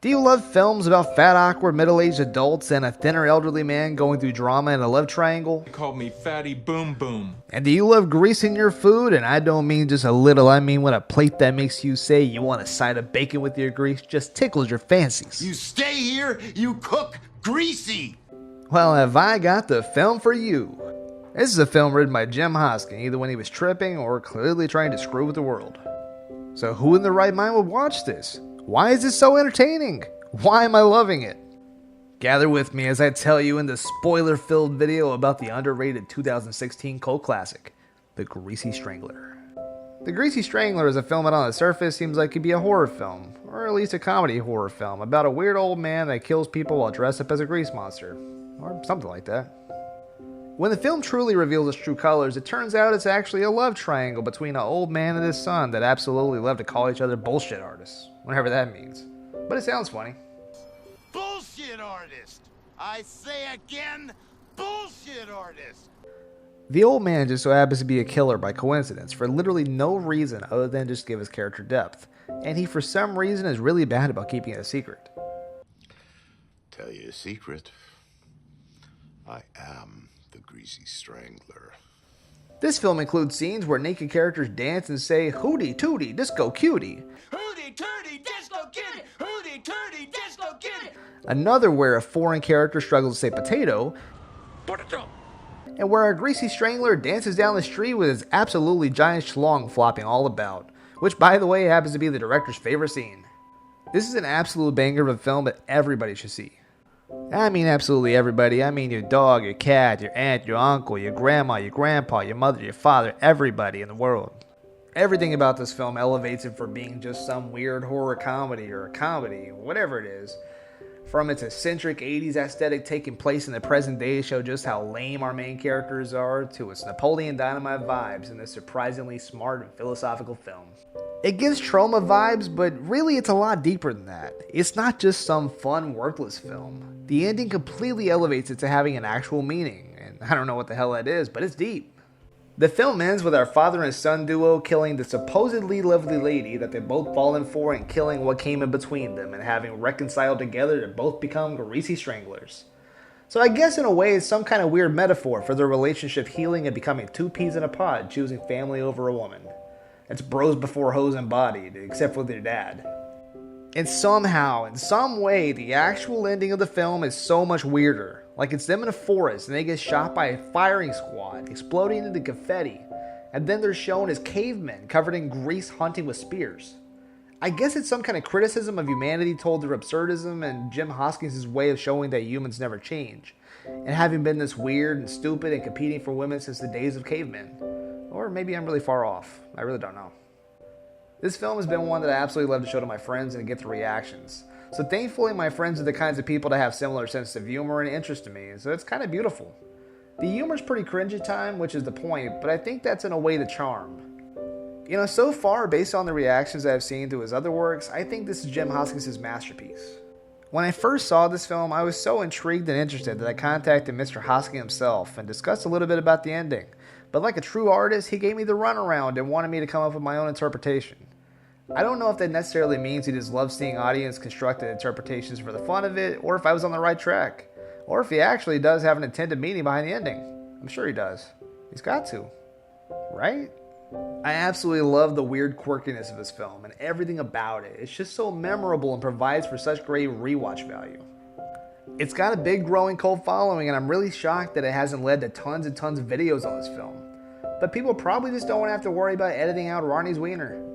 Do you love films about fat, awkward, middle-aged adults and a thinner elderly man going through drama in a love triangle? They called me Fatty Boom Boom. And do you love greasing your food? And I don't mean just a little, I mean when a plate that makes you say you want a side of bacon with your grease just tickles your fancies. You stay here, you cook greasy! Well, have I got the film for you. This is a film written by Jim Hoskin, either when he was tripping or clearly trying to screw with the world. So who in their right mind would watch this? Why is this so entertaining? Why am I loving it? Gather with me as I tell you in this spoiler-filled video about the underrated 2016 cult classic, The Greasy Strangler. The Greasy Strangler is a film that on the surface seems like it could be a horror film, or at least a comedy horror film, about a weird old man that kills people while dressed up as a grease monster, or something like that. When the film truly reveals its true colors, it turns out it's actually a love triangle between an old man and his son that absolutely love to call each other bullshit artists, whatever that means. But it sounds funny. Bullshit artist! I say again, bullshit artist! The old man just so happens to be a killer by coincidence for literally no reason other than just give his character depth, and he for some reason is really bad about keeping it a secret. Tell you a secret. I am the Greasy Strangler. This film includes scenes where naked characters dance and say, "Hootie tootie, disco cutie." Hootie tootie, disco kitty! Hootie tootie, disco kitty! Another where a foreign character struggles to say potato. Potato. And where a greasy strangler dances down the street with his absolutely giant schlong flopping all about, which by the way happens to be the director's favorite scene. This is an absolute banger of a film that everybody should see. I mean absolutely everybody. I mean your dog, your cat, your aunt, your uncle, your grandma, your grandpa, your mother, your father, everybody in the world. Everything about this film elevates it from being just some weird horror comedy or a comedy, whatever it is. From its eccentric 80s aesthetic taking place in the present day to show just how lame our main characters are, to its Napoleon Dynamite vibes in this surprisingly smart and philosophical film. It gives trauma vibes, but really it's a lot deeper than that. It's not just some fun, worthless film. The ending completely elevates it to having an actual meaning, and I don't know what the hell that is, but it's deep. The film ends with our father and son duo killing the supposedly lovely lady that they've both fallen for and killing what came in between them and having reconciled together to both become greasy stranglers. So I guess in a way it's some kind of weird metaphor for their relationship healing and becoming two peas in a pod, choosing family over a woman. It's bros before hoes embodied, except for their dad. And somehow, in some way, the actual ending of the film is so much weirder. Like it's them in a forest and they get shot by a firing squad, exploding into confetti. And then they're shown as cavemen covered in grease hunting with spears. I guess it's some kind of criticism of humanity told through absurdism and Jim Hoskins' way of showing that humans never change. And having been this weird and stupid and competing for women since the days of cavemen. Or maybe I'm really far off. I really don't know. This film has been one that I absolutely love to show to my friends and get the reactions. So thankfully my friends are the kinds of people that have similar sense of humor and interest to me, so it's kind of beautiful. The humor's pretty cringe at times, which is the point, but I think that's in a way the charm. You know, so far, based on the reactions I've seen to his other works, I think this is Jim Hoskins' masterpiece. When I first saw this film, I was so intrigued and interested that I contacted Mr. Hoskin himself and discussed a little bit about the ending. But like a true artist, he gave me the runaround and wanted me to come up with my own interpretation. I don't know if that necessarily means he just loves seeing audience-constructed interpretations for the fun of it, or if I was on the right track. Or if he actually does have an intended meaning behind the ending. I'm sure he does. He's got to. Right? I absolutely love the weird quirkiness of this film and everything about it. It's just so memorable and provides for such great rewatch value. It's got a big growing cult following and I'm really shocked that it hasn't led to tons and tons of videos on this film. But people probably just don't want to have to worry about editing out Ronnie's wiener.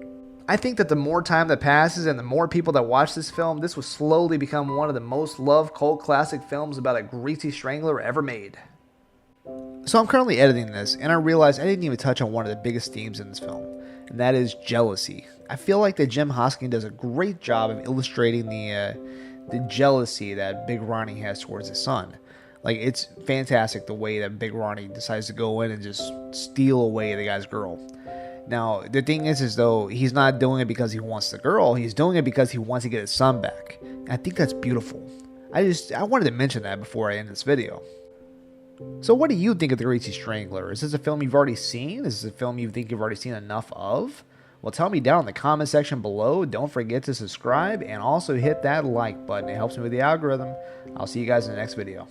I think that the more time that passes and the more people that watch this film, this will slowly become one of the most loved cult classic films about a greasy strangler ever made. So I'm currently editing this, and I realized I didn't even touch on one of the biggest themes in this film, and that is jealousy. I feel like that Jim Hoskin does a great job of illustrating the jealousy that Big Ronnie has towards his son. Like, it's fantastic the way that Big Ronnie decides to go in and just steal away the guy's girl. Now, the thing is though, he's not doing it because he wants the girl, he's doing it because he wants to get his son back. And I think that's beautiful. I wanted to mention that before I end this video. So what do you think of The Greasy Strangler? Is this a film you've already seen? Is this a film you think you've already seen enough of? Well, tell me down in the comment section below. Don't forget to subscribe and also hit that like button. It helps me with the algorithm. I'll see you guys in the next video.